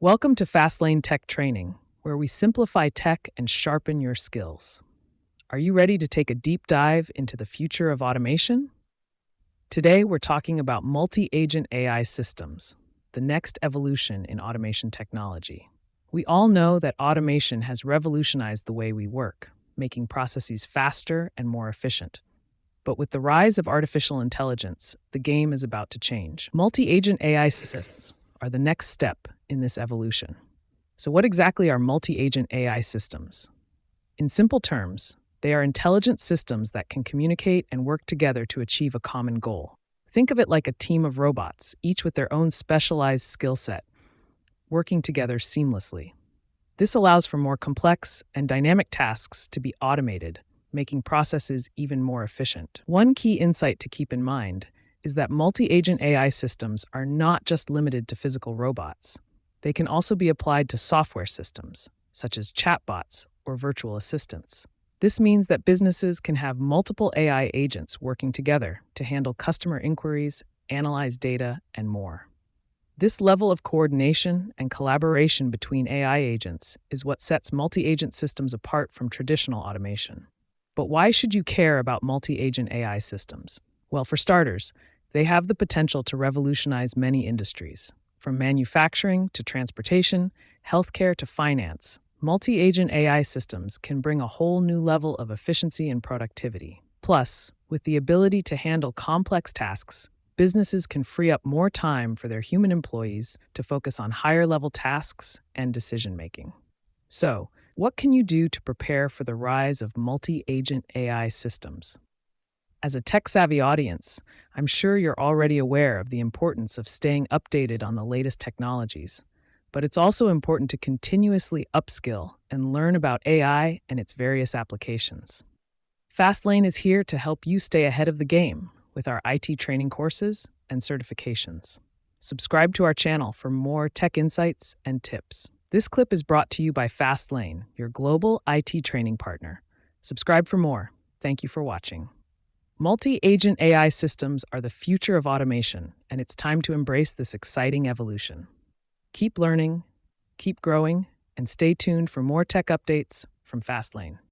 Welcome to Fastlane Tech Training, where we simplify tech and sharpen your skills. Are you ready to take a deep dive into the future of automation? Today, we're talking about multi-agent AI systems, the next evolution in automation technology. We all know that automation has revolutionized the way we work, making processes faster and more efficient. But with the rise of artificial intelligence, the game is about to change. Multi-agent AI systems are the next step in this evolution. So, what exactly are multi-agent AI systems? In simple terms, they are intelligent systems that can communicate and work together to achieve a common goal. Think of it like a team of robots, each with their own specialized skill set, working together seamlessly. This allows for more complex and dynamic tasks to be automated, making processes even more efficient. One key insight to keep in mind is that multi-agent AI systems are not just limited to physical robots. They can also be applied to software systems, such as chatbots or virtual assistants. This means that businesses can have multiple AI agents working together to handle customer inquiries, analyze data, and more. This level of coordination and collaboration between AI agents is what sets multi-agent systems apart from traditional automation. But why should you care about multi-agent AI systems? Well, for starters, they have the potential to revolutionize many industries. From manufacturing to transportation, healthcare to finance, multi-agent AI systems can bring a whole new level of efficiency and productivity. Plus, with the ability to handle complex tasks, businesses can free up more time for their human employees to focus on higher-level tasks and decision-making. So, what can you do to prepare for the rise of multi-agent AI systems? As a tech-savvy audience, I'm sure you're already aware of the importance of staying updated on the latest technologies. But it's also important to continuously upskill and learn about AI and its various applications. Fastlane is here to help you stay ahead of the game with our IT training courses and certifications. Subscribe to our channel for more tech insights and tips. This clip is brought to you by Fastlane, your global IT training partner. Subscribe for more. Thank you for watching. Multi-agent AI systems are the future of automation, and it's time to embrace this exciting evolution. Keep learning, keep growing, and stay tuned for more tech updates from Fastlane.